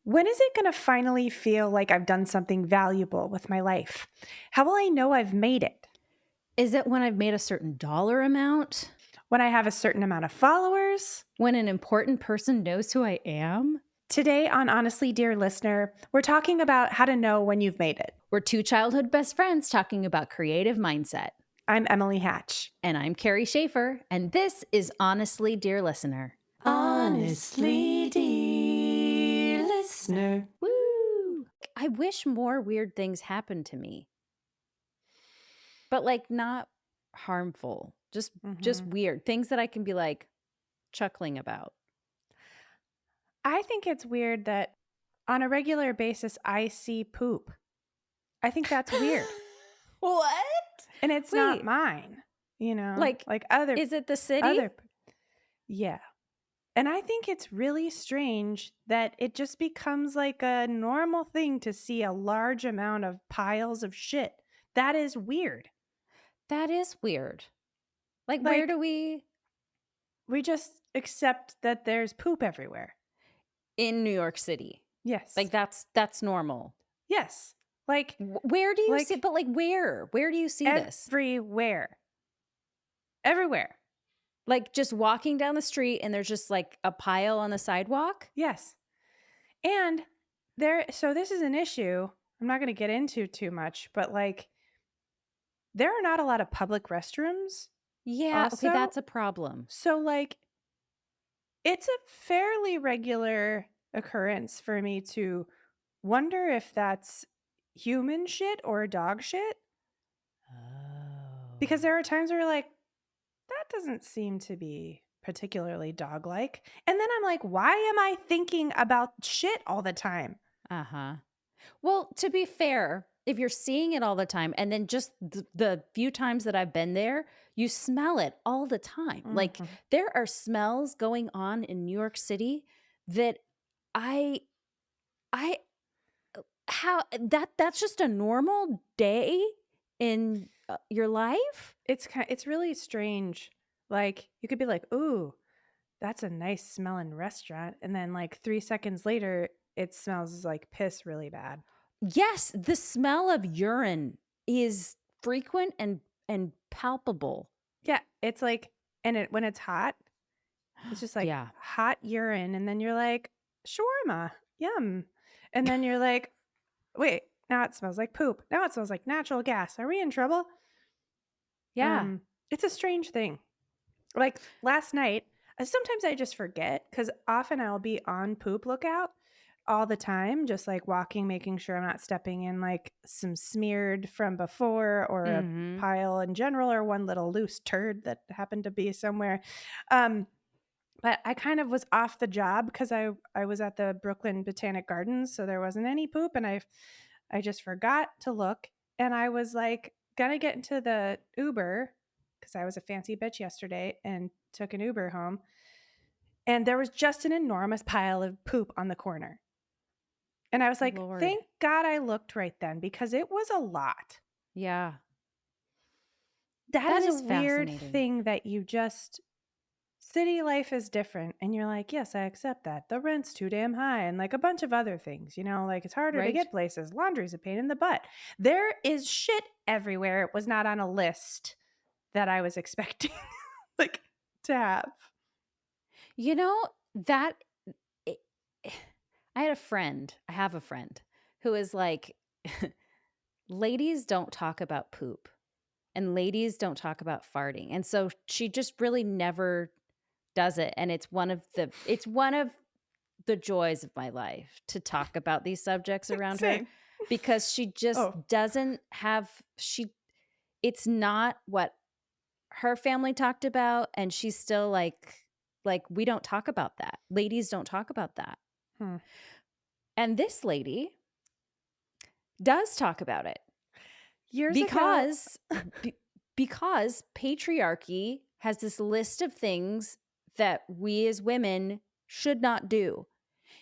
When is it going to finally feel like I've done something valuable with my life? How will I know I've made it? Is it when I've made a certain dollar amount? When I have a certain amount of followers? When an important person knows who I am? Today on Honestly, Dear Listener, we're talking about how to know when you've made it. We're two childhood best friends talking about creative mindset. I'm Emily Hatch. And I'm Carrie Schaefer, and this is Honestly, Dear Listener. Honestly, dear listener. Woo! I wish more weird things happened to me. But like not harmful, just weird. Things that I can be like chuckling about. I think it's weird that on a regular basis, I see poop. I think that's weird. What? And it's not Wait, mine, like, like other, is it the city? other, yeah. And I think it's really strange that it just becomes like a normal thing to see a large amount of piles of shit. That is weird. That is weird. Like, where Like, do we we just accept that there's poop everywhere. in New York City? Yes. Like that's normal. Yes. Like, Where do you see? like But like, where do you see this? everywhere. Everywhere. Like, just walking down the street and there's just like a pile on the sidewalk. Yes. And so this is an issue I'm not going to get into too much, but like, there are not a lot of public restrooms Yeah. Okay, also. that's a problem. So, like, it's a fairly regular occurrence for me to wonder if that's human shit or dog shit. Because Oh. there are times where you're like, that doesn't seem to be particularly dog like. And then I'm like, why am I thinking about shit all the time? Uh-huh. Well, to be fair, if you're seeing it all the time and then just the few times that I've been there, you smell it all the time. Like Mhm. there are smells going on in New York City that I I how that's just a normal day in your life? It's really strange. Like, you could be like, ooh, that's a nice smelling restaurant. And then, like, 3 seconds later, it smells like piss really bad. Yes, the smell of urine is frequent and palpable. Yeah, it's like, and when it's hot, it's just like Yeah. hot urine, and then you're like, shawarma, yum. And then you're like, wait, now it smells like poop. Now it smells like natural gas. Are we in trouble? Yeah. It's a strange thing. Like last night, sometimes I just forget because often I'll be on poop lookout all the time, just like walking, making sure I'm not stepping in like some smeared from before or a Mhm. pile in general or one little loose turd that happened to be somewhere. Um, but I kind of was off the job because I was at the Brooklyn Botanic Gardens, so there wasn't any poop, and I just forgot to look, and I was like gonna get into the Uber because I was a fancy bitch yesterday and took an Uber home, and there was just an enormous pile of poop on the corner, and I was like, Lord. thank God I looked right then because it was a lot. Yeah. That That is a is weird fascinating. thing that you just city life is different, and you're like, "Yes, I accept that. The rent's too damn high," and, like, a bunch of other things, like, it's harder to Right? get places, laundry's a pain in the butt. There is shit everywhere. It was not on a list that I was expecting, like, to have. You know, that I I had a friend, I have a friend who is like, ladies don't talk about poop and ladies don't talk about farting. And so she just really never does it. And it's one of the joys of my life to talk about these subjects around her Same. because she just Oh, doesn't have it's not what her family talked about and she's still like we don't talk about that. Ladies don't talk about that. hmm. And this lady does talk about it Years ago because be- because patriarchy has this list of things that we as women should not do.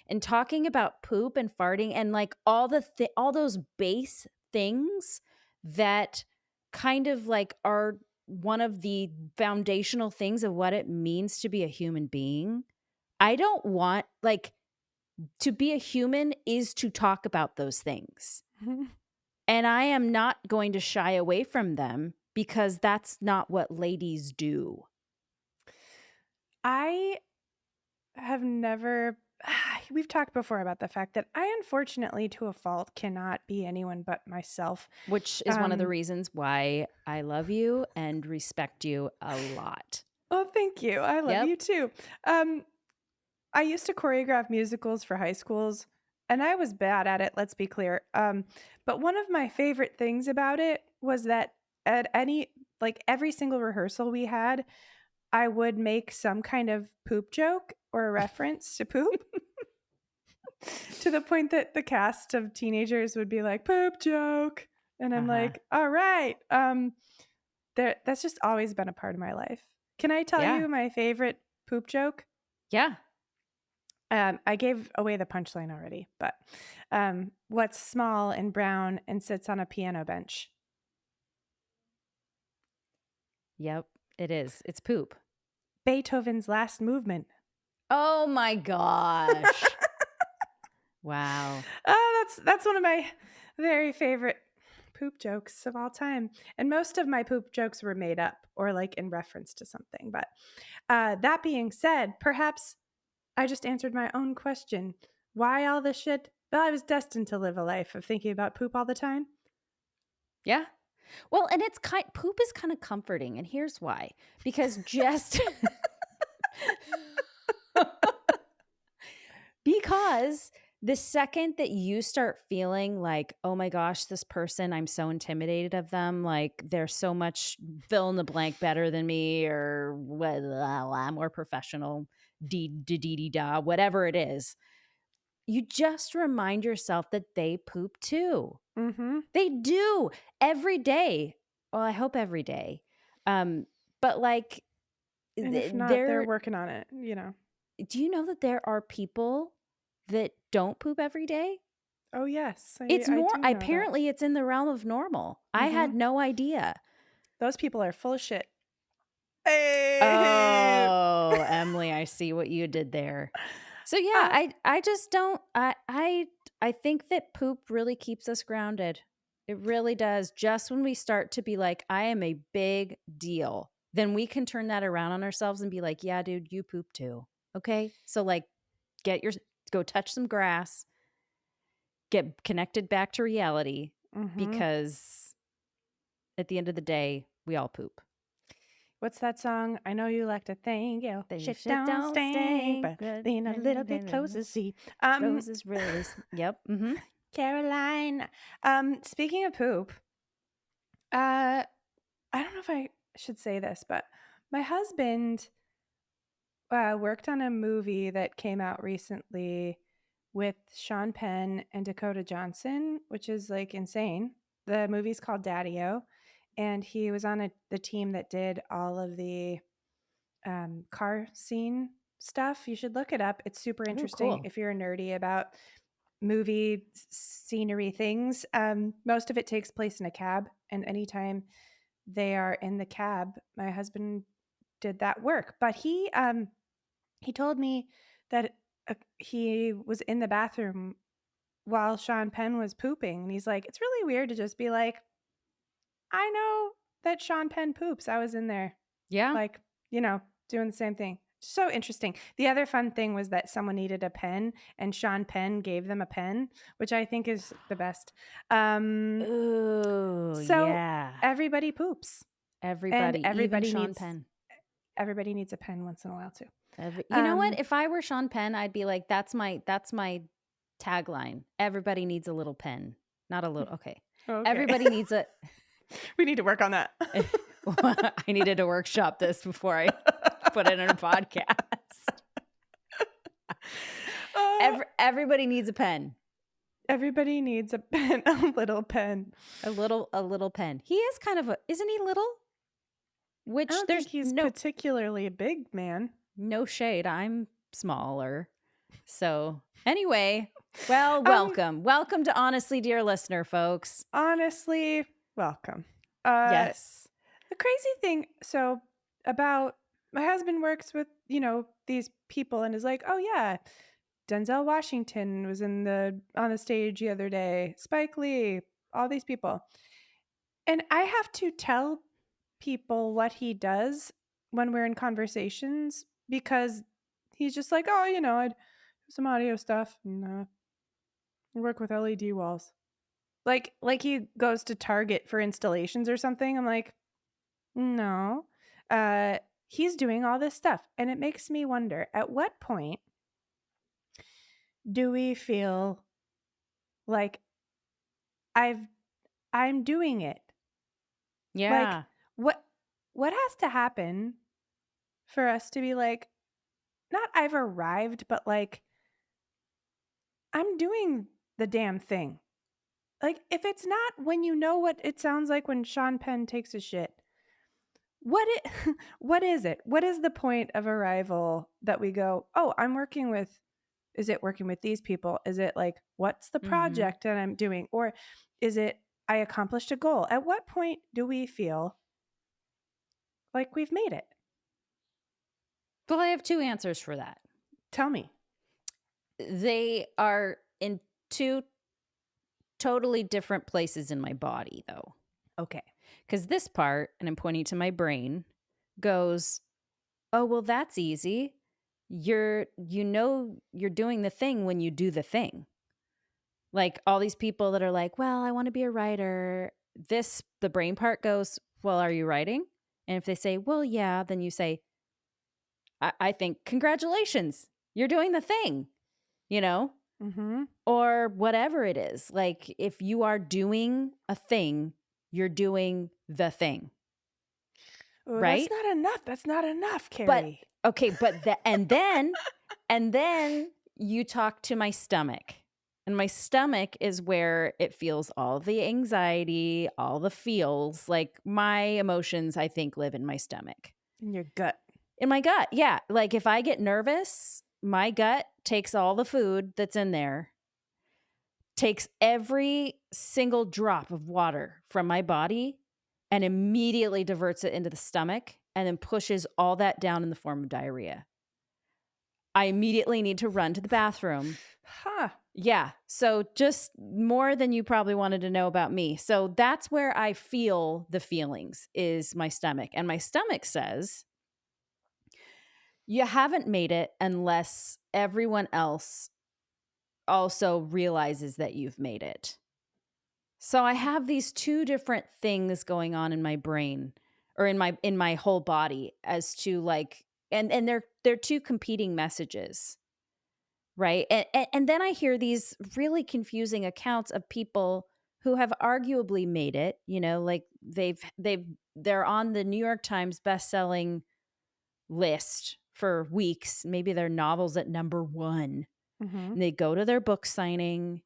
And talking about poop and farting and like all those base things that kind of like are one of the foundational things of what it means to be a human being. I don't want like To be a human is to talk about those things. And I am not going to shy away from them because that's not what ladies do. I have never we've talked before about the fact that I unfortunately to a fault cannot be anyone but myself. Which is one of the Um, reasons why I love you and respect you a lot. oh, thank you. I love Yep. you too. Um, I used to choreograph musicals for high schools, and I was bad at it, let's be clear. But one of my favorite things about it was that at any like every single rehearsal we had, I would make some kind of poop joke or a reference to poop to the point that the cast of teenagers would be like, "Poop joke." And I'm Uh-huh. like, "All right." That's just always been a part of my life. Can I tell Yeah. you my favorite poop joke? Yeah. I gave away the punchline already, but what's small and brown and sits on a piano bench? Yep. It is. It's poop. Beethoven's last movement. Oh my gosh. Wow. Oh, that's one of my very favorite poop jokes of all time. And most of my poop jokes were made up or like in reference to something. But that being said, perhaps I just answered my own question. Why all this shit? Well, I was destined to live a life of thinking about poop all the time. Yeah. Well, and it's kind poop is kind of comforting, and here's why. Because just because the second that you start feeling like, "Oh my gosh, this person, I'm so intimidated of them, like they're so much fill in the blank better than me or I'm more professional, dee da, whatever it is." You just remind yourself that they poop too. Mm-hmm. They do every day. Well, I hope every day. Um, but like And if not, they're there working on it, you know. do you know that there are people that don't poop every day? Oh, yes, It's I do know that. apparently it's in the realm of normal. I Mm-hmm. had no idea. Those people are full of shit. Hey! Oh, Emily, I see what you did there. So yeah, uh, I just don't I think that poop really keeps us grounded. It really does. Just when we start to be like, I am a big deal, then we can turn that around on ourselves and be like, yeah, dude, you poop too. Okay? So like get your go touch some grass, get connected back to reality mm-hmm. because at the end of the day, we all poop. What's that song? I know you like to think your The shit shit don't don't stink, stink. but lean a little bit closer, see. Roses really yep. Mhm. Caroline. Speaking of poop, I don't know if I should say this, but my husband worked on a movie that came out recently with Sean Penn and Dakota Johnson, which is like insane. The movie's called Daddy-O, and he was on the team that did all of the car scene stuff. You should look it up. It's super Oh, interesting cool. if you're nerdy about movie scenery things. Most of it takes place in a cab, and anytime they are in the cab, my husband did that work. But he told me that he was in the bathroom while Sean Penn was pooping, and he's like, "It's really weird to just be like, I know that Sean Penn poops. I was in there, Yeah. like, you know, doing the same thing." So interesting. The other fun thing was that someone needed a pen, and Sean Penn gave them a pen, which I think is the best. Um, Ooh, so yeah. everybody poops, and Everybody, even Sean Penn. everybody needs a pen once in a while too. You know what? Um, If I were Sean Penn, I'd be like, that's my tagline. Everybody needs a little pen. Not a little okay. okay, Everybody needs a we need to work on that. I needed to workshop this before I put it in a podcast. uh, Everybody needs a pen. everybody needs a pen, a little pen. A little pen. He is kind of a isn't he little? I Which don't think there's he's particularly a big man. no shade. I'm smaller. So, anyway, well, Um, welcome. Welcome to Honestly Dear Listener, folks. Honestly, welcome. Uh, Yes. the crazy thing, so about my husband works with, these people and is like, oh yeah. Denzel Washington was on the stage the other day, Spike Lee, all these people. And I have to tell people what he does when we're in conversations because he's just like, "Oh, I'd do some audio stuff and work with LED walls." Like he goes to Target for installations or something. I'm like, "No." Uh he's doing all this stuff, and it makes me wonder, at what point do we feel like I've I'm doing it? Like Yeah. what what has to happen for us to be like, not I've arrived, but like I'm doing the damn thing. Like if it's not when you know what it sounds like when Sean Penn takes a shit, what is it? What is the point of arrival that we go, "Oh, I'm working with is it working with these people? Is it like what's the Mhm. project that I'm doing? Or is it I accomplished a goal?" At what point do we feel like we've made it? Well, I have 2 answers for that. Tell me. They are in 2 totally different places in my body, though. Okay. Because this part, and I'm pointing to my brain, goes, "Oh, well, that's easy. You're doing the thing when you do the thing." Like all these people that are like, "Well, I want to be a writer." The brain part goes, "Well, are you writing?" And if they say, "Well, yeah," then you say, I think, "Congratulations, you're doing the thing," you know? Mhm. Or whatever it is. Like if you are doing a thing, you're doing the thing, Oh, that's right? not enough. That's not enough, But Carrie. okay, but and then you talk to my stomach. And my stomach is where it feels all the anxiety, all the feels. Like my emotions, I think, live in my stomach. In your gut. In my gut, yeah. Like if I get nervous, my gut takes all the food that's in there, takes every single drop of water from my body and immediately diverts it into the stomach and then pushes all that down in the form of diarrhea. I immediately need to run to the bathroom. Huh. Yeah. So just more than you probably wanted to know about me. So that's where I feel the feelings is my stomach. And my stomach says, you haven't made it unless everyone else also realizes that you've made it. So I have these 2 different things going on in my brain or in my whole body as to like and they're 2 competing messages, right? And then I hear these really confusing accounts of people who have arguably made it, like they're on the New York Times best-selling list for weeks. Maybe their novel's at number 1. Mhm. And they go to their book signing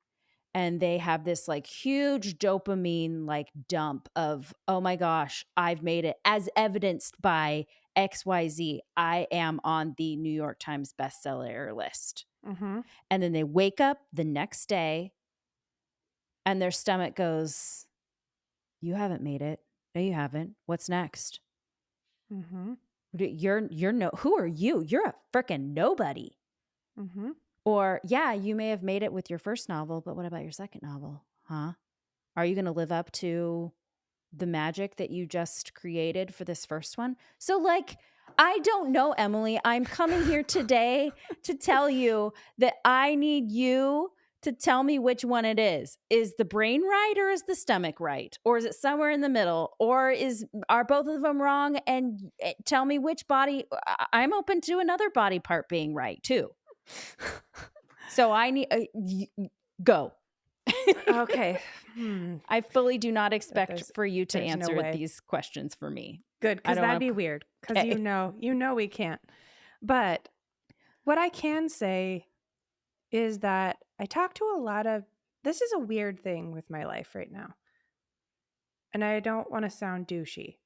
and they have this like huge dopamine like dump of, oh my gosh, I've made it, as evidenced by XYZ. I am on the New York Times bestseller list. Mhm. And then they wake up the next day and their stomach goes, you haven't made it. No, you haven't. What's next? Mhm. You're no, who are you? You're a freaking nobody. Mhm. Or, yeah, you may have made it with your first novel, but what about your second novel? Huh? Are you going to live up to the magic that you just created for this first one? So, like, I don't know, Emily. I'm coming here today to tell you that I need you to tell me which one it is. Is the brain right or is the stomach right? Or is it somewhere in the middle? Or are both of them wrong? And tell me which body. I'm open to another body part being right too. So I need go. Okay. Hmm. I fully do not expect There's for you to there's no answer way. these questions for me. Good, I because don't that'd want be to. weird. Because Okay. we can't. But what I can say is that I talk to a lot of this is a weird thing with my life right now. And I don't want to sound douchey.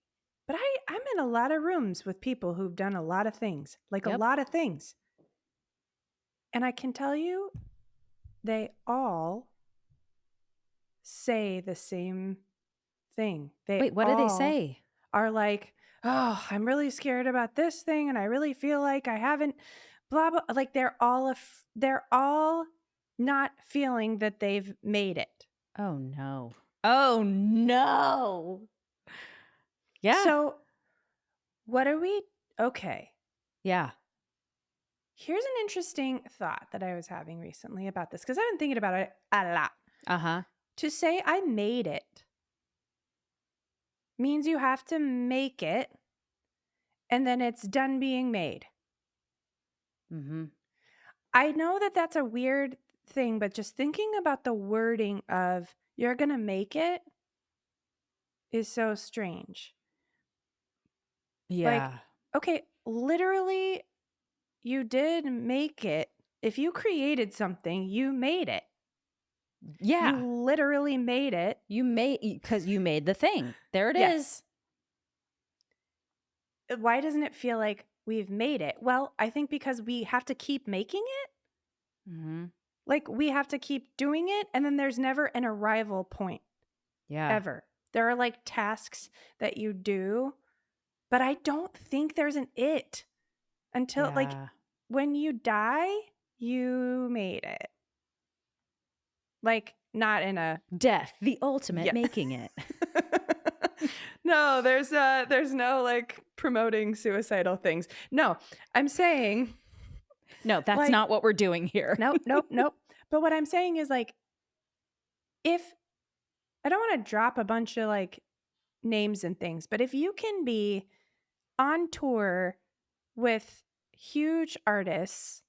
But I'm in a lot of rooms with people who've done a lot of things, like a Yep. lot of things. And I can tell you, they all say the same thing. They Wait, what do they all say? are like, "Oh, I'm really scared about this thing and I really feel like I haven't blah blah, like they're all not feeling that they've made it. Oh, no. Oh, no. Yeah. So, what are we okay. Yeah. Here's an interesting thought that I was having recently about this because I've been thinking about it a lot. Uh-huh. To say I made it means you have to make it and then it's done being made. Mhm. I know that that's a weird thing, but just thinking about the wording of "you're gonna make it" is so strange. Like, Yeah. okay, literally, you did make it. If you created something, you made it. You Yeah. literally made it. Because you made the thing. There it Yes. is. Why doesn't it feel like we've made it? Well, I think because we have to keep making it. Mhm. Like, we have to keep doing it, and then there's never an arrival point, Yeah. ever. There are, like, tasks that you do, but I don't think there's an it until, like, Yeah. when you die, you made it. Like, not in a Death, the ultimate yeah. making it. No, there's no, like, promoting suicidal things. No, I'm saying, No, that's like not what we're doing here. nope, nope, nope. But what I'm saying is, like, if I don't wanna drop a bunch of, like, names and things, but if you can be on tour with huge artists,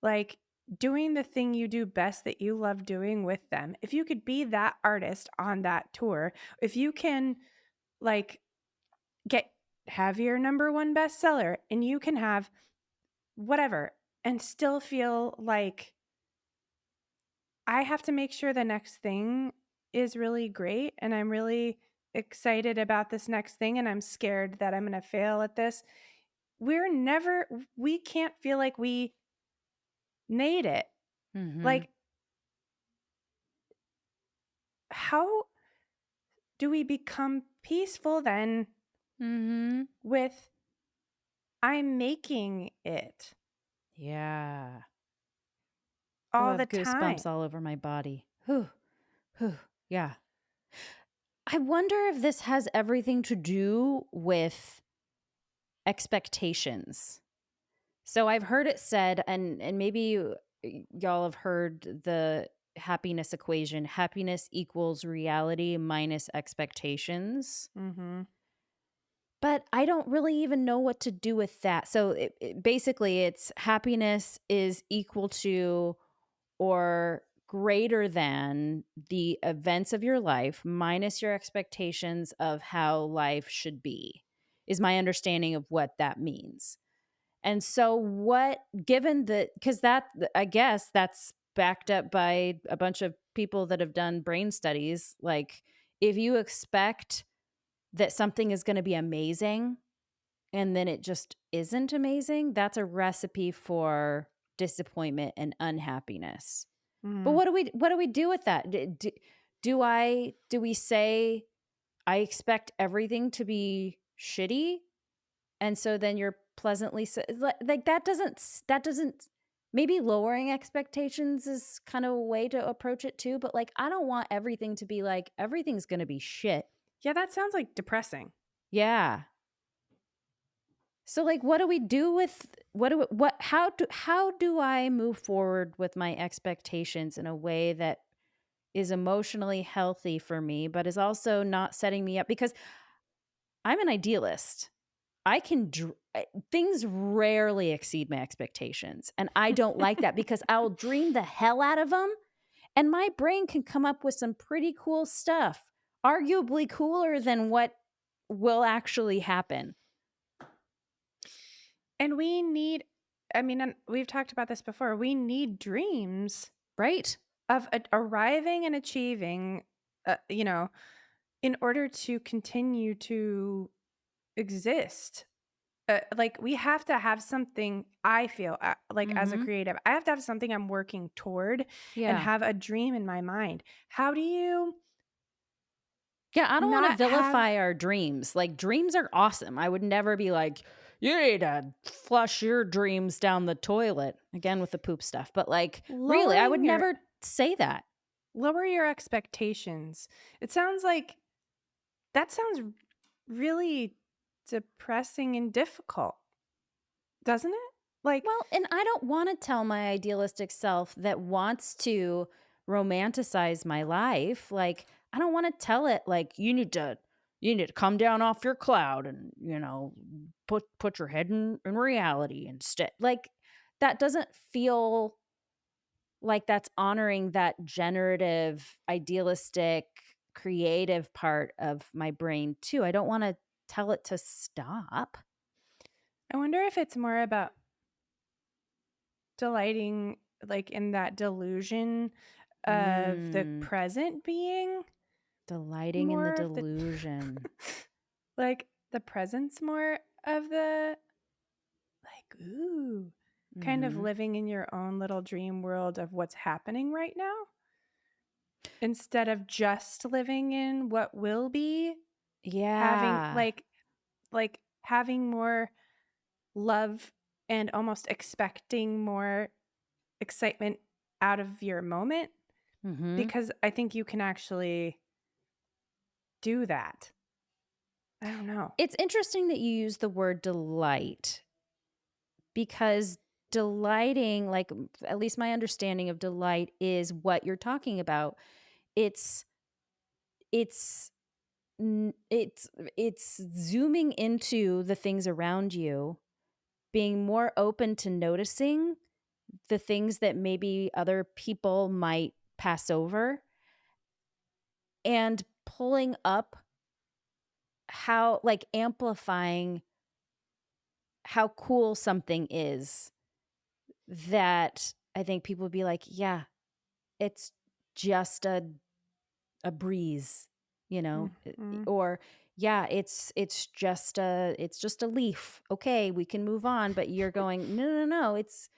like, doing the thing you do best that you love doing with them, if you could be that artist on that tour, if you can, like, get have your number 1 bestseller and you can have whatever and still feel like I have to make sure the next thing is really great and I'm really excited about this next thing and I'm scared that I'm going to fail at this. We can't feel like we made it. Mhm. Like, how do we become peaceful then Mhm. with I'm making it Yeah. Oh, I all the have time? goosebumps all over my body. Whew. Whew. Yeah. I wonder if this has everything to do with expectations. So I've heard it said, and maybe y'all have heard the happiness equation. Happiness equals reality minus expectations. Mhm. But I don't really even know what to do with that. So basically, it's happiness is equal to or greater than the events of your life minus your expectations of how life should be, is my understanding of what that means. And so, what, given that, because that, I guess that's backed up by a bunch of people that have done brain studies. Like, if you expect that something is going to be amazing and then it just isn't amazing, that's a recipe for disappointment and unhappiness. But Mhm. what do we do with that? Do we say I expect everything to be shitty, and so then you're pleasantly like that doesn't maybe lowering expectations is kind of a way to approach it too, but like I don't want everything to be like everything's going to be shit. Yeah, that sounds like depressing. Yeah. So like what do we do with what how do I move forward with my expectations in a way that is emotionally healthy for me but is also not setting me up because I'm an idealist. Things rarely exceed my expectations and I don't like that because I'll dream the hell out of them and my brain can come up with some pretty cool stuff, arguably cooler than what will actually happen, And we need I mean, and we've talked about this before. We need dreams right? of arriving and achieving, you know, in order to continue to exist. Like, we have to have something, I feel, like, as a Mhm. creative, I have to have something I'm working toward and Yeah. have a dream in my mind. How do you Yeah, I don't wanna not have vilify our dreams. Like, dreams are awesome. I would never be like, you need to flush your dreams down the toilet. Again with the poop stuff. But like, really, I would Lowering your never say that. lower your expectations. It sounds like that sounds really depressing and difficult, doesn't it? Like, Well, and I don't want to tell my idealistic self that wants to romanticize my life. Like, I don't want to tell it like you need to come down off your cloud and, put your head in reality instead. Like that doesn't feel like that's honoring that generative, idealistic, creative part of my brain too. I don't want to tell it to stop. I wonder if it's more about delighting, like, in that delusion of the Mm. present being Delighting in the more of the delusion. like, the presence more of the like, ooh, kind of Mhm. living in your own little dream world of what's happening right now instead of just living in what will be, having Yeah. like having more love and almost expecting more excitement out of your moment, Mhm. because I think you can actually do that. I don't know. It's interesting that you use the word delight because delighting, like, at least my understanding of delight is what you're talking about. It's it's it's zooming into the things around you, being more open to noticing the things that maybe other people might pass over and pulling up how like amplifying how cool something is that I think people would be like, "Yeah, it's just a breeze," Mhm. or, "Yeah, it's just a leaf. Okay, we can move on." But you're going, "No, no, no, it's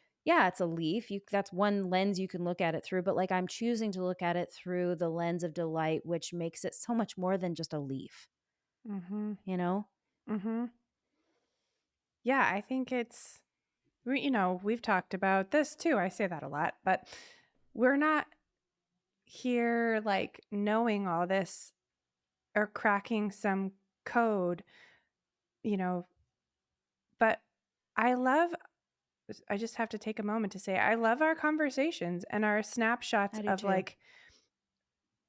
a leaf. That's one lens you can look at it through." But like I'm choosing to look at it through the lens of delight, which makes it so much more than just a leaf, Mhm. you know? Mhm. Yeah, I think it's we've talked about this too. I say that a lot, but we're not here like knowing all this or cracking some code, you know, but I love I just have to take a moment to say I love our conversations and our snapshots I do of too. like,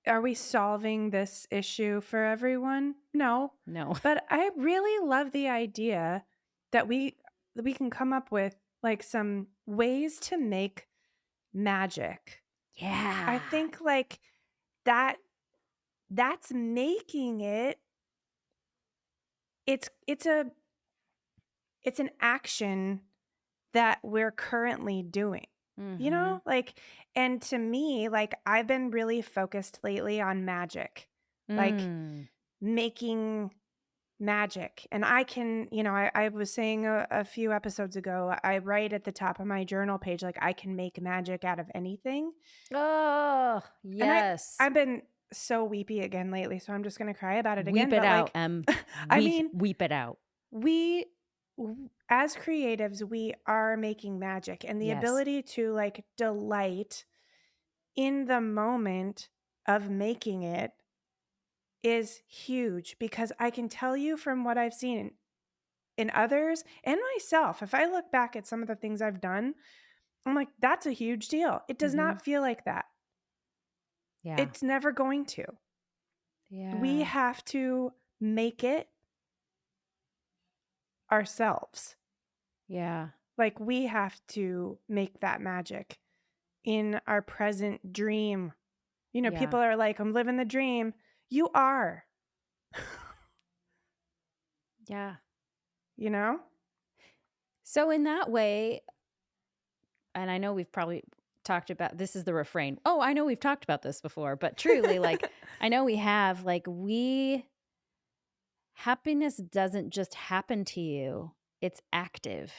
are we solving this issue for everyone? No. No. But I really love the idea that we can come up with like some ways to make magic. I Yeah. think like that that's making it it's a it's an action that we're currently doing. You Mhm. know? Like, and to me, like, I've been really focused lately on magic, like Mm. making magic. And I can, I was saying a few episodes ago, I write at the top of my journal page, like, I can make magic out of anything. Oh, And yes. I've been so weepy again lately, so I'm just gonna cry about it Weep again. it But out, like, Em. I We mean, weep it out. we as creatives, we are making magic, and the Yes. ability to like delight in the moment of making it is huge, because I can tell you from what I've seen in others and myself, if I look back at some of the things I've done, I'm like, that's a huge deal. It does Mhm. not feel like that. Yeah. It's never going to. We Yeah. have to make it ourselves. Yeah. Like, we have to make that magic in our present dream. Yeah. People are like, I'm living the dream. You are, Yeah. you know? So in that way, and I know we've probably talked about this is the refrain. Oh, I know we've talked about this before, but truly, like, I know we have, like, happiness doesn't just happen to you, it's active.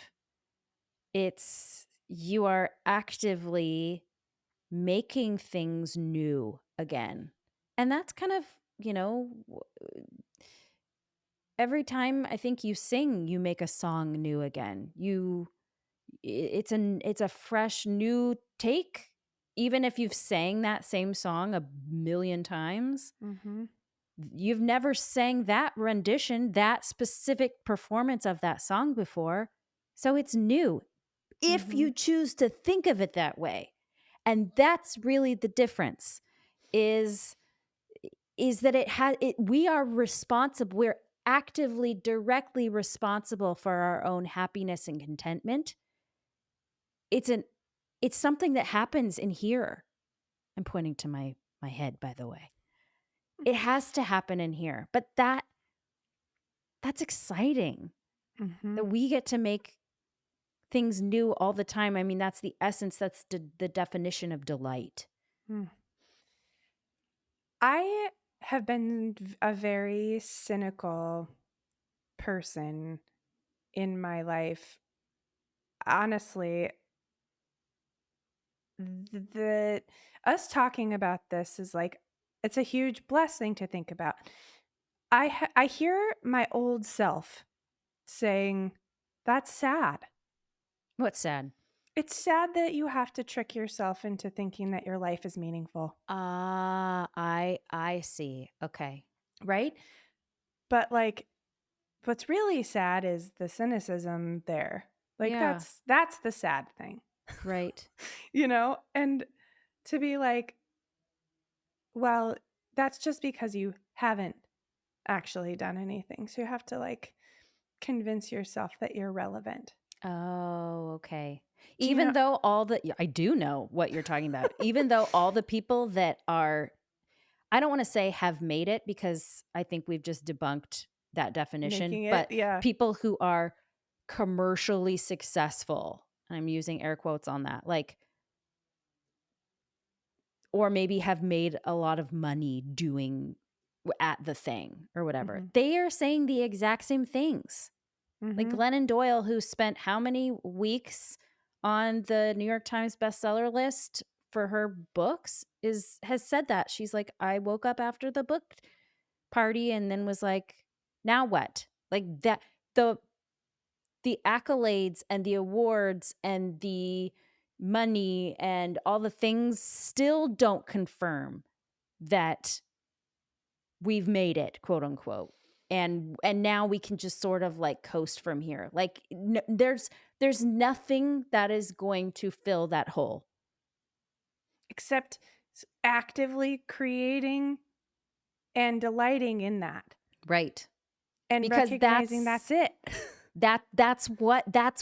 It's you are actively making things new again. And that's kind of, every time I think you sing, you make a song new again. It's a fresh new take. Even if you've sang that same song a million times, Mhm. you've never sang that rendition, that specific performance of that song before. So it's new if Mhm. you choose to think of it that way. And that's really the difference is is that we are responsible, we're actively directly responsible for our own happiness and contentment. It's an it's something that happens in here. I'm pointing to my head, by the way. It has to happen in here. But that's exciting that Mhm. we get to make things new all the time. I mean, that's the essence, that's the definition of delight. Mm. I have been a very cynical person in my life. Honestly, the us talking about this is like it's a huge blessing to think about. I hear my old self saying, "That's sad." What's sad? It's sad that you have to trick yourself into thinking that your life is meaningful, Ah, I see. Okay. right? But like what's really sad is the cynicism there. Like Yeah, that's the sad thing. right. And to be like, well, that's just because you haven't actually done anything. So you have to like convince yourself that you're relevant. Oh, okay. Do you know? Even though all the yeah, I do know what you're talking about. Even though all the people that are I don't wanna say have made it because I think we've just debunked that definition, Making it? but Yeah. people who are commercially successful, and I'm using air quotes on that, like, or maybe have made a lot of money doing at the thing or whatever. Mhm. They are saying the exact same things. Like Mhm. Glennon Doyle, who spent how many weeks on the New York Times bestseller list for her books has said that. She's like, I woke up after the book party and then was like, now what? Like that the the accolades and the awards and the money and all the things still don't confirm that we've made it, quote unquote. And now we can just sort of like coast from here. Like there's nothing that is going to fill that hole. Except actively creating and delighting in that Right. and Because recognizing that's it. that's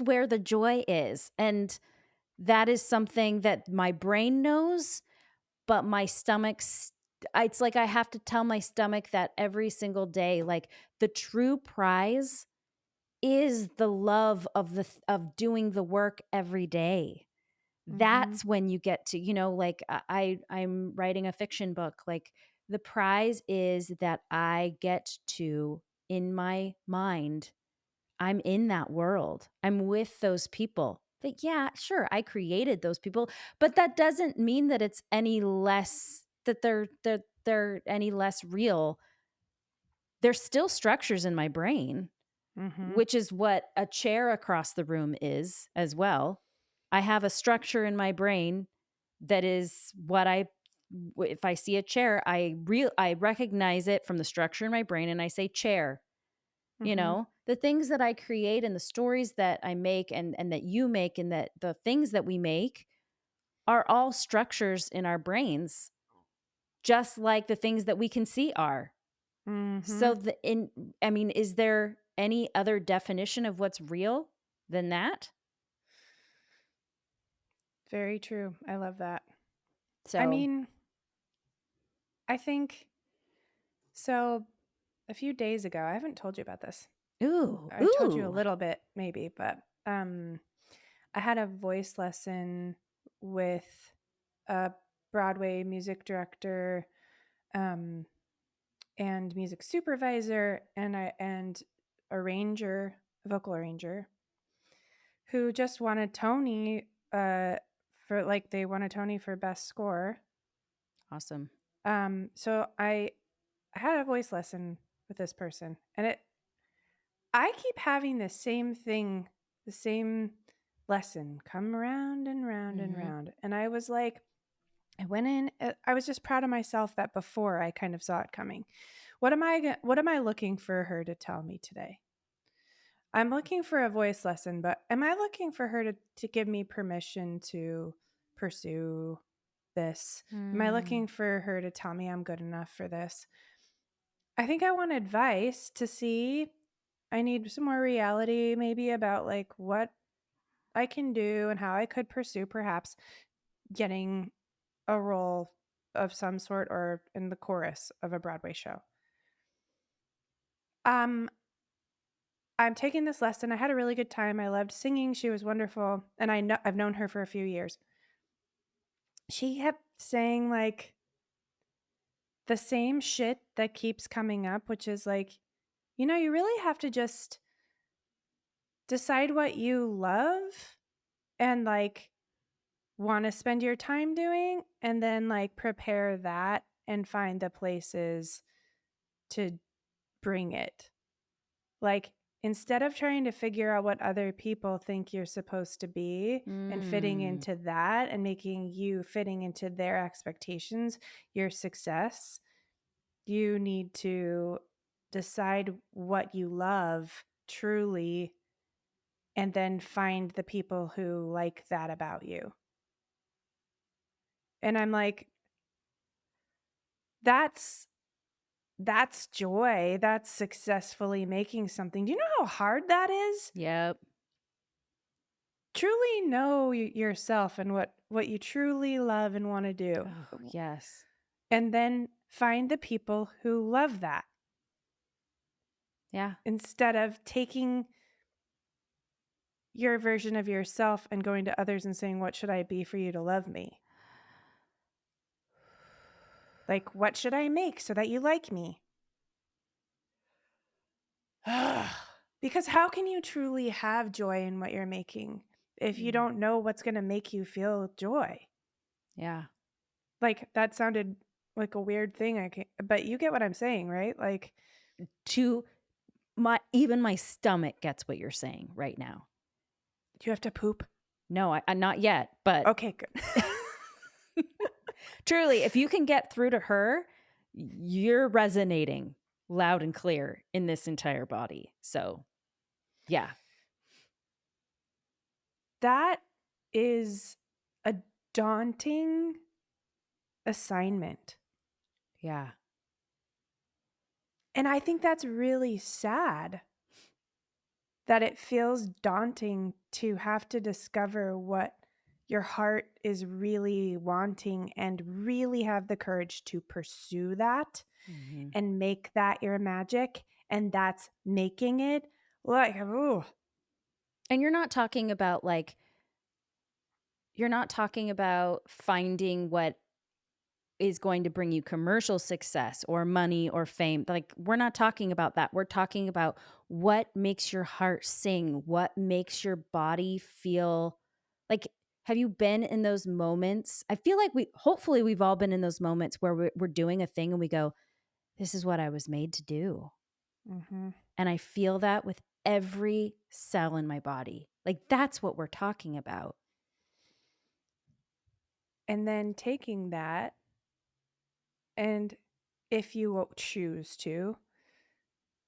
where the joy is. And that is something that my brain knows, but my stomach's it's like I have to tell my stomach that every single day. Like the true prize is the love of of doing the work every day. Mhm. That's when you get to, like I'm writing a fiction book. Like the prize is that I get to in my mind, I'm in that world. I'm with those people. But yeah, sure, I created those people, but that doesn't mean that it's any less that they're any less real. There's still structures in my brain, Mhm. which is what a chair across the room is as well. I have a structure in my brain that is what if I see a chair, I recognize it from the structure in my brain and I say chair. Mhm. The things that I create and the stories that I make and that you make and that the things that we make are all structures in our brains, just like the things that we can see are. So Mhm. I mean, is there any other definition of what's real than that? Very true. I love that. I So, mean, I think so. A few days ago, I haven't told you about this. ooh, I told you a ooh, little bit, maybe, but I had a voice lesson with a Broadway music director um, and music supervisor, and arranger, vocal arranger, who just won a Tony for like they won a Tony for best score. So I had a voice lesson with this person, and I keep having the same thing, the same lesson come round and round and Mhm. round. And I was like, I went in, I was just proud of myself that before I kind of saw it coming. What am I looking for her to tell me today? I'm looking for a voice lesson, but am I looking for her to give me permission to pursue this? Am I Mm. looking for her to tell me I'm good enough for this? I think I want advice to see. I need some more reality maybe about like what I can do and how I could pursue perhaps getting a role of some sort or in the chorus of a Broadway show. Um I'm taking this lesson. I had a really good time. I loved singing. She was wonderful, and I've known her for a few years. She kept saying like the same shit that keeps coming up, which is like, you really have to just decide what you love and like want to spend your time doing, and then like prepare that and find the places to bring it. Like, instead of trying to figure out what other people think you're supposed to be and fitting Mm. into that and making you fitting into their expectations, your success, you need to decide what you love truly and then find the people who like that about you. And I'm like, that's that's joy. That's successfully making something. Do you know how hard that is? Yep. Truly know yourself and what you truly love and want to do. Oh, yes. And then find the people who love that Yeah. instead of taking your version of yourself and going to others and saying, "What should I be for you to love me?" Like, "What should I make so that you like me?" Because how can you truly have joy in what you're making if you Mm. don't know what's going to make you feel joy? Yeah. Like, that sounded like a weird thing, but you get what I'm saying, right? Like, To my even my stomach gets what you're saying right now. do you have to poop? No, I not yet, but Okay, good. truly, if you can get through to her, you're resonating loud and clear in this entire body. So, yeah. That is a daunting assignment. Yeah. And I think that's really sad that it feels daunting to have to discover what your heart is really wanting and really have the courage to pursue that Mhm. and make that your magic. And that's making it like, ooh, And you're not talking about finding what is going to bring you commercial success or money or fame. Like, we're not talking about that. We're talking about what makes your heart sing, what makes your body feel like. Have you been in those moments? I feel like hopefully, we've all been in those moments where we're doing a thing and we go, this is what I was made to do. mhm. And I feel that with every cell in my body. Like, that's what we're talking about. And then taking that, and if you choose to,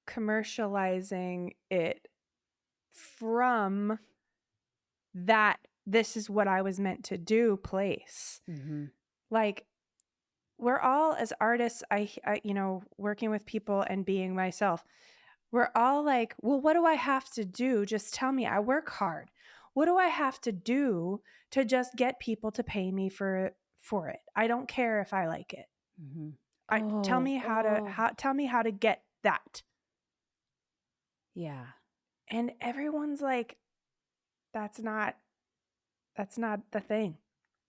commercializing it from that this is what I was meant to do place. Mhm. Like, we're all as artists, working with people and being myself, we're all like, well, what do I have to do? Just tell me. I work hard. What do I have to do to just get people to pay me for it? I don't care if I like it. Mhm. I tell Oh, me oh. tell me how to get that. Yeah. And everyone's like, that's not the thing.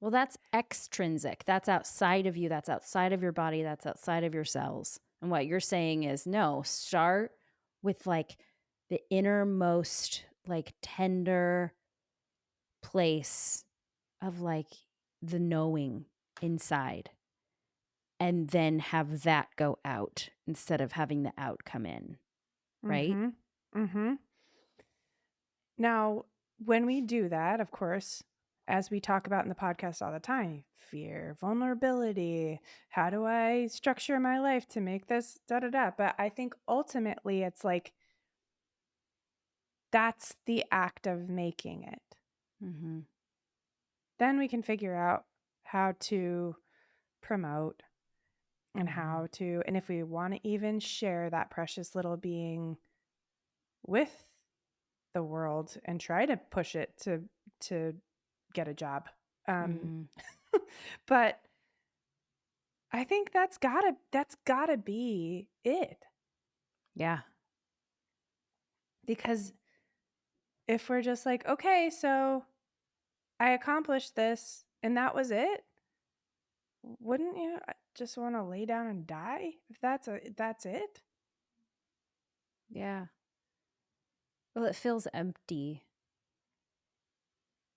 Well, that's extrinsic. That's outside of you. That's outside of your body. That's outside of your cells. And what you're saying is no, start with like the innermost, like tender place of like the knowing inside, and then have that go out instead of having the out come in. Right? Mhm. Mhm. Now, when we do that, of course, as we talk about in the podcast all the time, fear, vulnerability, how do I structure my life to make this da da da? But I think ultimately it's like that's the act of making it. Mhm. Then we can figure out how to promote and Mhm. and if we want to even share that precious little being with the world and try to push it to get a job. Um, Mhm. but I think that's gotta be it, Yeah. because if we're just like, okay, so I accomplished this and that was it, wouldn't you just want to lay down and die if that's it? Yeah. Well, it feels empty,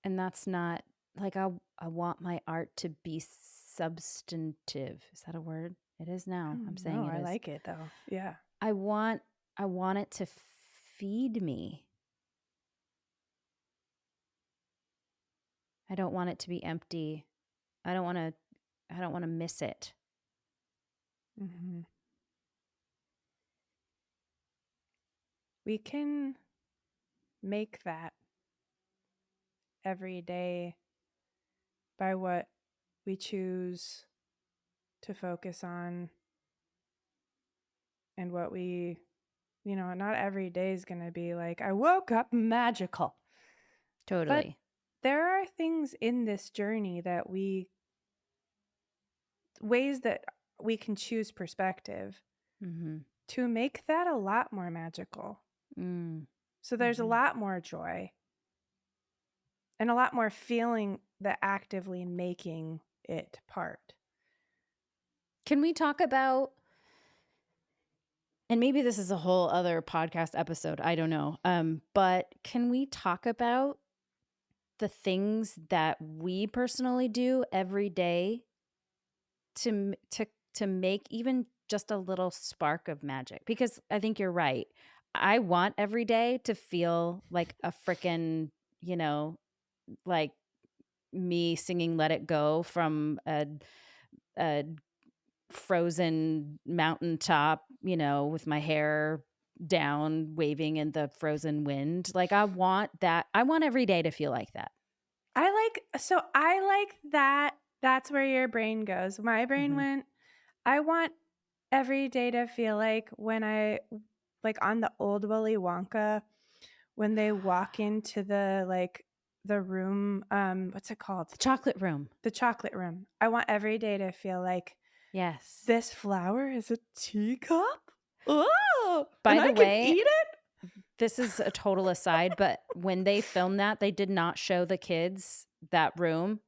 and that's not like I want my art to be substantive. Is that a word? It is I now. I'm don't saying know. it I is. like it though. Yeah. I want I want it to feed me. I don't want it to be empty. I don't want to I don't want to miss it. Hmm. We can make that every day by what we choose to focus on and what we, not every day is going to be like, I woke up magical. But Totally. there are things in this journey ways that we can choose perspective Mhm. to make that a lot more magical. Mm. So there's a Mhm. lot more joy and a lot more feeling the actively making it part. Can we talk about, and maybe this is a whole other podcast episode, I don't know. But can we talk about the things that we personally do every day to to make even just a little spark of magic? Because I think you're right. I want every day to feel like a frickin', you know, like me singing "Let It Go" from a frozen mountaintop, with my hair down, waving in the frozen wind. Like, I want that. I want every day to feel like that. I like that. That's where your brain goes. My brain Mhm. went, I want every day to feel like like on the old Willy Wonka, when they walk into the room, what's it called? The chocolate room. The chocolate room. I want every day to feel like Yes. this flower is a teacup. Oh, By and I the can way, eat it. this is a total aside, but when they filmed that, they did not show the kids that room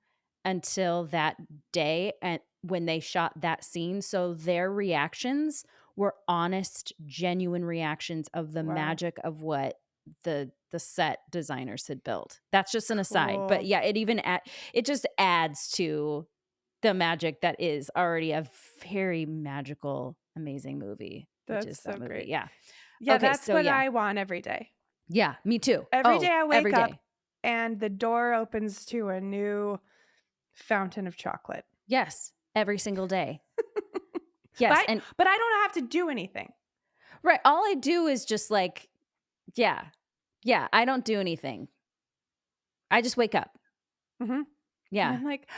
until that day and when they shot that scene. So their reactions were honest, genuine reactions of the Wow. magic of what the set designers had built. That's just an aside. But Cool. yeah, it just adds to the magic that is already a very magical, amazing movie, which That's is that so movie. great. Yeah. Yeah, Okay, that's so what yeah. I want every day. Yeah, me too. Every day Oh, I every wake up day. and the door opens to a new fountain of chocolate. Yes, every single day. But Yes, I, and but I don't have to do anything. right, all I do is just like yeah. Yeah, I don't do anything. I just wake up. Mhm. And Yeah. I'm like,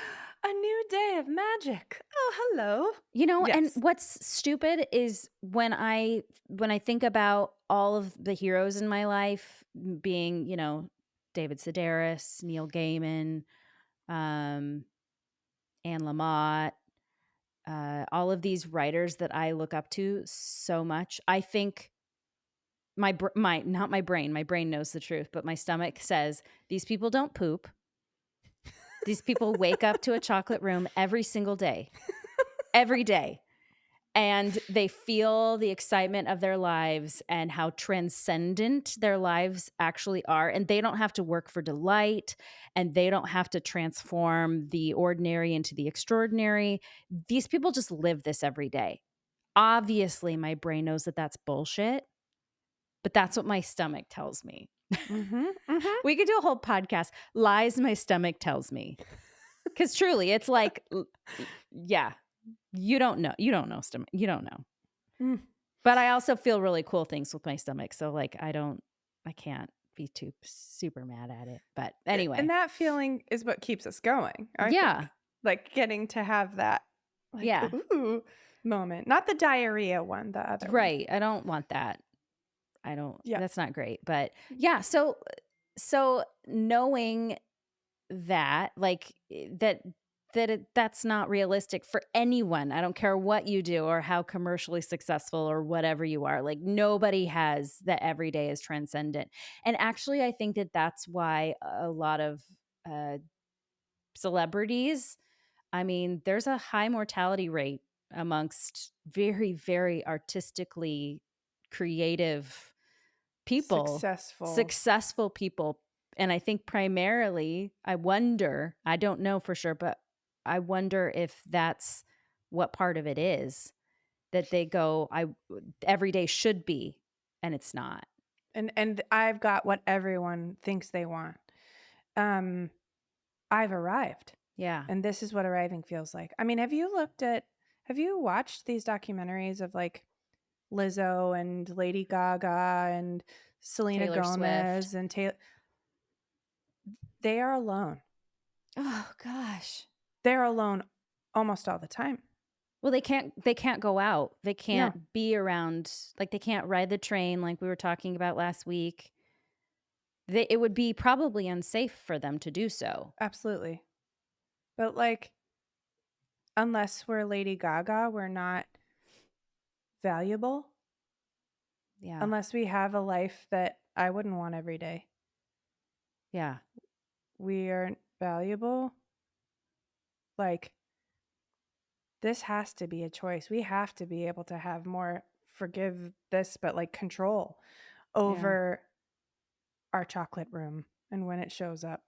a new day of magic. Oh, hello. And Yes. what's stupid is when I think about all of the heroes in my life being, David Sedaris, Neil Gaiman, um, Anne Lamott, all of these writers that I look up to so much. I think my not my brain knows the truth, but my stomach says these people don't poop. These people wake up to a chocolate room every day, and they feel the excitement of their lives and how transcendent their lives actually are. And they don't have to work for delight, and they don't have to transform the ordinary into the extraordinary. These people just live this every day. Obviously, my brain knows that that's bullshit, but that's what my stomach tells me. Mhm, mhm. We could do a whole podcast, lies my stomach tells me. Because truly, it's like, yeah, you don't know stomach, you don't know. Mm. But I also feel really cool things with my stomach, so, like, I can't be too super mad at it, but And anyway. that feeling is what keeps us going, I Yeah, think. Like, getting to have that, like, yeah, "Ooh," moment. Not the diarrhea one, the other one. right, I don't want that. I don't Yeah. That's not great, but yeah, so knowing that, like, that's not realistic for anyone. I don't care what you do or how commercially successful or whatever you are. Like, nobody has that every day is transcendent. And actually, I think that that's why a lot of uh, celebrities, I mean, there's a high mortality rate amongst very, very artistically creative people, Successful. successful people, and I think primarily, I don't know for sure, but I wonder if that's what part of it is, that they go, "I every day should be," and it's not. And I've got what everyone thinks they want. Um, I've arrived, Yeah. and this is what arriving feels like. I mean, have you watched these documentaries of, like, Lizzo and Lady Gaga and Selena Taylor Swift. Gomez and Taylor? They are alone. Oh gosh. They're alone almost all the time. Well, they can't go out. They No, can't be around, like, they can't ride the train like we were talking about last week. It would be probably unsafe for them to do so. absolutely. But, like, unless we're Lady Gaga, we're not valuable. Yeah. Unless we have a life that I wouldn't want every day. Yeah. We aren't valuable. Like, this has to be a choice. We have to be able to have more, forgive this, but, like, control Yeah. over our chocolate room and when it shows up.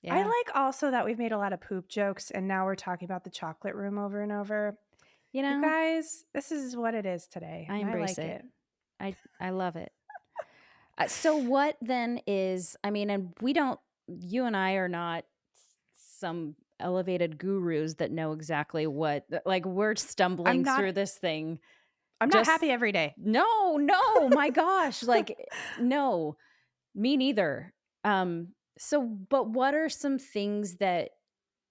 I Yeah. like also that we've made a lot of poop jokes and now we're talking about the chocolate room over and over. You You know, guys, this is what it is today, I and I embrace like it. it. I love it. So what then is, I mean, and we don't you and I are not some elevated gurus that know exactly what, like, we're I'm stumbling not through this thing. I'm not Just happy every day. no, no, my gosh, like, no, me neither. So but what are some things that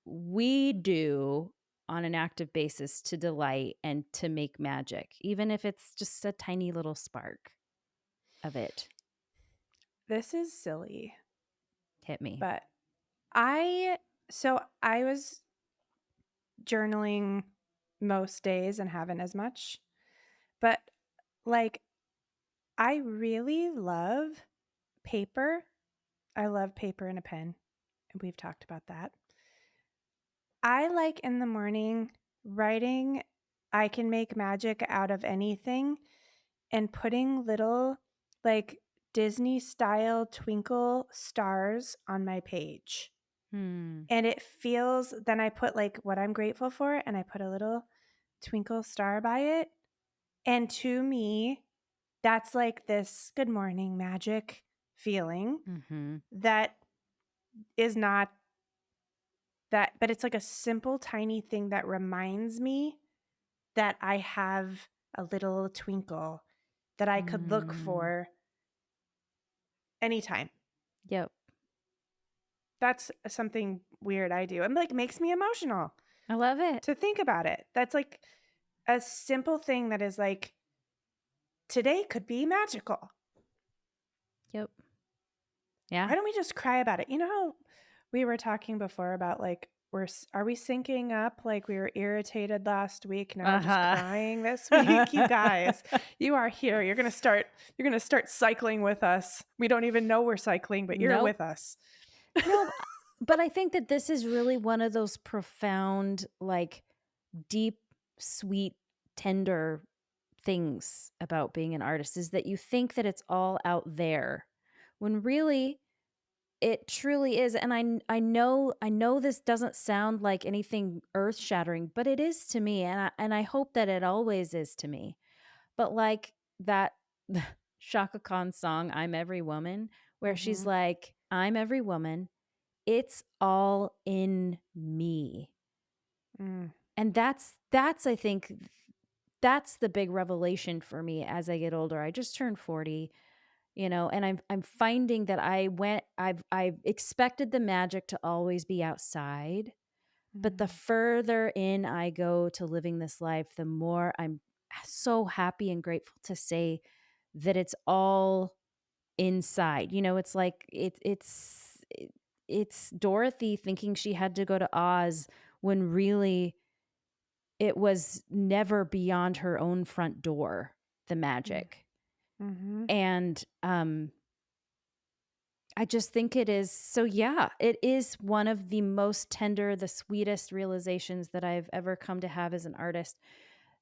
we do on an active basis to delight and to make magic, even if it's just a tiny little spark of it? This is silly, Hit me. but I I was journaling most days and haven't as much, but, like, I really love paper. I love paper and a pen, and we've talked about that. I like in the morning writing I can make magic out of anything and putting little, like, Disney style twinkle stars on my page. Hmm. And it feels then I put, like, what I'm grateful for, and I put a little twinkle star by it, and to me, that's like this good morning magic feeling Mhm. that is not that but it's like a simple tiny thing that reminds me that I have a little twinkle that I could look Mm. for anytime. Yep. That's something weird I do. And, like, makes me emotional I love it. to think about it. That's, like, a simple thing that is, like, today could be magical. Yep. Yeah. Why don't we just cry about it? You know how we were talking before about, like, are we syncing up? Like, we were irritated last week, now we're just Uh-huh. crying this week? You guys, you are here. You're gonna start cycling with us. We don't even know we're cycling, but you're Nope. with us. No, but I think that this is really one of those profound, like, deep, sweet, tender things about being an artist is that you think that it's all out there when really it truly is. And I know this doesn't sound like anything earth-shattering, but it is to me, and I hope that it always is to me. But, like, that Shaka Khan's song, I'm Every Woman, where she's Mhm. like, I'm every woman. It's all in me. Mm. And that's I think that's the big revelation for me as I get older. I just turned 40, and I'm finding that I've expected the magic to always be outside, but the Mm. further in I go to living this life, the more I'm so happy and grateful to say that it's all inside. It's like it's Dorothy thinking she had to go to Oz when really it was never beyond her own front door, the Mm. magic. Mhm. And I just think it is so yeah, it is one of the most tender, the sweetest realizations that I've ever come to have as an artist,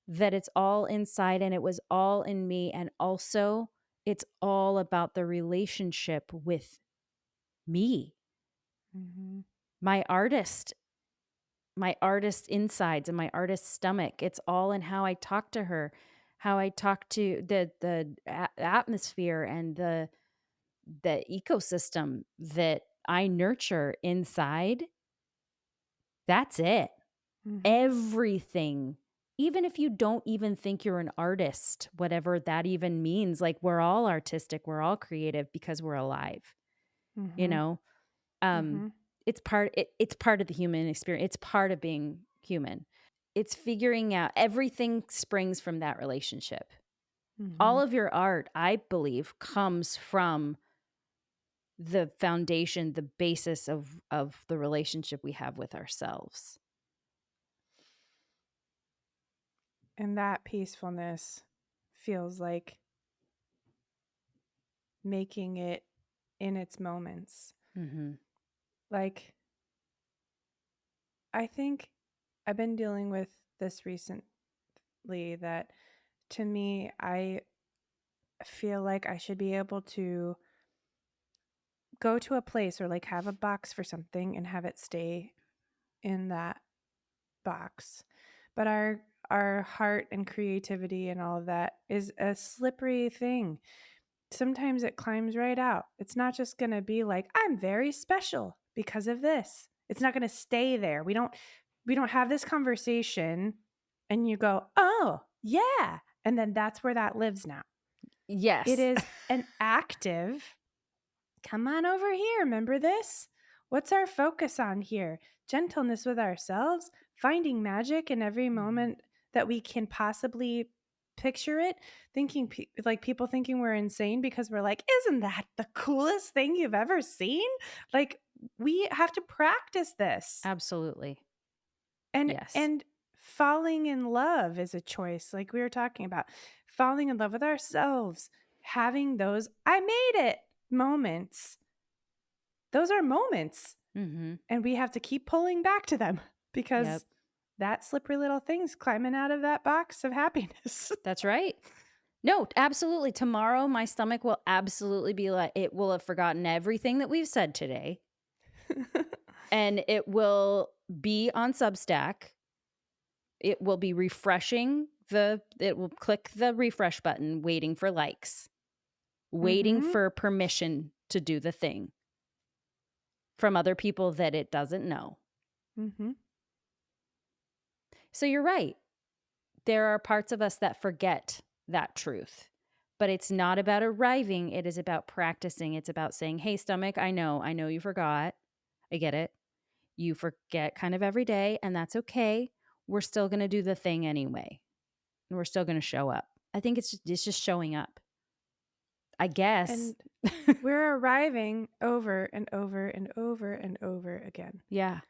that it's all inside and it was all in me. And also, it's all about the relationship with me, Mhm. my artist, my artist insides and my artist stomach. It's all in how I talk to her, how I talk to the atmosphere and the ecosystem that I nurture inside. That's it. Mhm. Everything. Even if you don't even think you're an artist, whatever that even means, like we're all artistic, we're all creative because we're alive, you Mhm. know? Um, Mhm. it's part of the human experience. It's part of being human. It's figuring out everything springs from that relationship. All Mhm. of your art, I believe, comes from the foundation, the basis of the relationship we have with ourselves. And that peacefulness feels like making it in its moments. Mhm. Like, I think I've been dealing with this recently that to me, I feel like I should be able to go to a place or like have a box for something and have it stay in that box. But our heart and creativity and all of that is a slippery thing. Sometimes it climbs right out. It's not just going to be like I'm very special because of this. It's not going to stay there. We don't have this conversation and you go, "Oh, yeah." And then that's where that lives now. It Yes. is an active, come on over here. Remember this? What's our focus on here? Gentleness with ourselves, finding magic in every Mhm. moment that we can possibly picture it, thinking like people thinking we're insane because we're like, isn't that the coolest thing you've ever seen? Like, we have to practice this. Absolutely. And Yes. and falling in love is a choice, like we were talking about. Falling in love with ourselves, having those I made it moments. Those are moments, Mhm. and we have to keep pulling back to them Yep. because that slippery little thing's climbing out of that box of happiness. That's right. No, absolutely. Tomorrow, my stomach will absolutely be like, it will have forgotten everything that we've said today, and it will be on Substack. It will be refreshing it will click the refresh button, waiting for likes, waiting Mhm. for permission to do the thing from other people that it doesn't know. Mhm. So you're right. There are parts of us that forget that truth. But it's not about arriving, it is about practicing. It's about saying, "Hey stomach, I know you forgot. I get it. You forget kind of every day and that's okay. We're still going to do the thing anyway. And we're still going to show up." I think it's just showing up. I guess. And we're arriving over and over and over and over again, Yeah.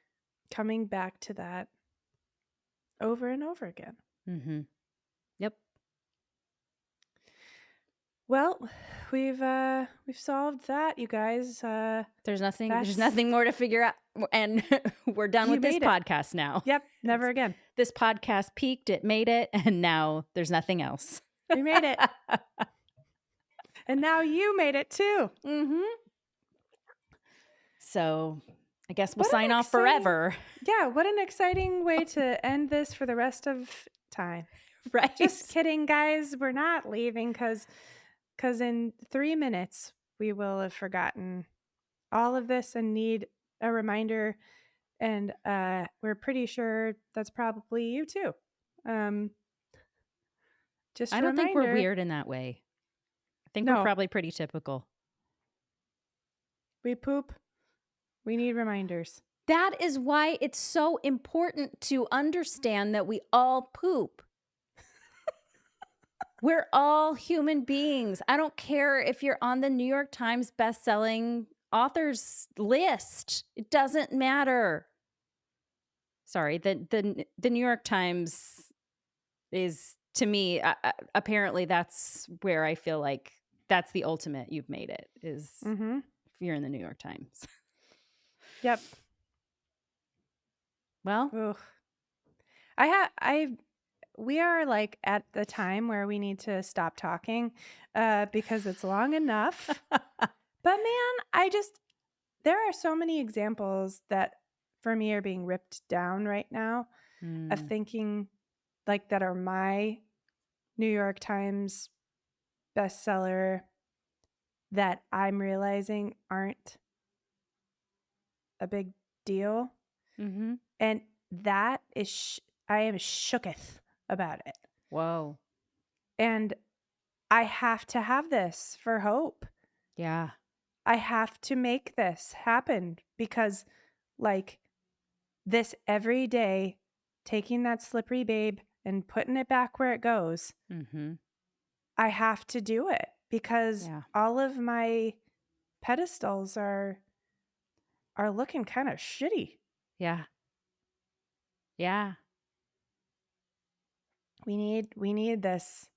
coming back to that over and over again. Mhm. Yep. Well, we've solved that, you guys. There's That's nothing more to figure out and we're done you with this made it. podcast now. Yep, never again. This podcast peaked, it made it, and now there's nothing else. We made it. And now you made it too. Mhm. So, I guess we'll What sign an off exciting, forever, yeah, what an exciting way to end this for the rest of time. right? Just kidding, guys. We're not leaving because 'cause in 3 minutes, we will have forgotten all of this and need a reminder, and, we're pretty sure that's probably you too. Um, just I a don't think we're reminder. weird in that way. I think we're No, probably pretty typical. we poop, we need reminders. That is why it's so important to understand that we all poop. We're all human beings. I don't care if you're on the New York Times best-selling authors list. It doesn't matter. Sorry, the New York Times is, to me, apparently that's where I feel like that's the ultimate you've made it, is Mhm. if you're in the New York Times. Yep. Well, Ugh. I we are, like, at the time where we need to stop talking, because it's long enough. But man, there are so many examples that for me are being ripped down right now of mm, thinking, like, that are my New York Times bestseller that I'm realizing aren't a big deal, mhm. and that is I am shooketh about it, Whoa. and I have to have this for hope. Yeah. I have to make this happen because, like, this every day, taking that slippery babe and putting it back where it goes, Mhm. I have to do it because Yeah. all of my pedestals are looking kind of shitty. Yeah. Yeah. We need this.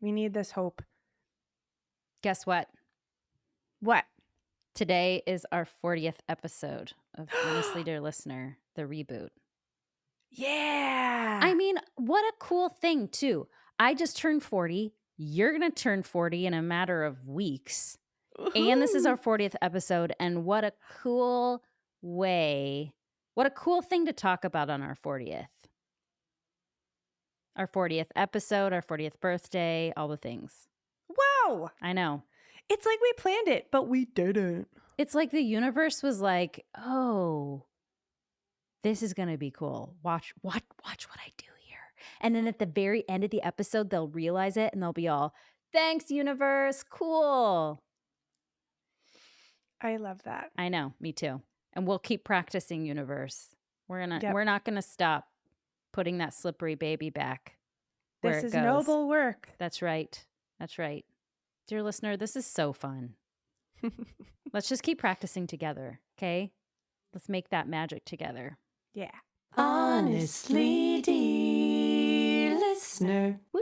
We need this hope. Guess what? What? Today is our 40th episode of Honestly Dear Listener, the reboot. I Yeah. mean, what a cool thing, too. I just turned 40. You're going to turn 40 in a matter of weeks. And this is our Woohoo. 40th episode. And what a cool what a cool thing to talk about on our 40th. Our 40th episode, our 40th birthday, all the things. Wow. I know. It's like we planned it, but we didn't. It's like the universe was like, oh, this is gonna be cool. Watch what I do here. And then at the very end of the episode, they'll realize it and they'll be all, thanks, universe. Cool. I love that. I know, me too. And we'll keep practicing, universe. Yep. We're not gonna stop putting that slippery baby back where This it is goes. noble work. That's right. That's right. Dear listener, this is so fun. Let's just keep practicing together, okay? Let's make that magic together. Yeah. Honestly, dear listener. Woo!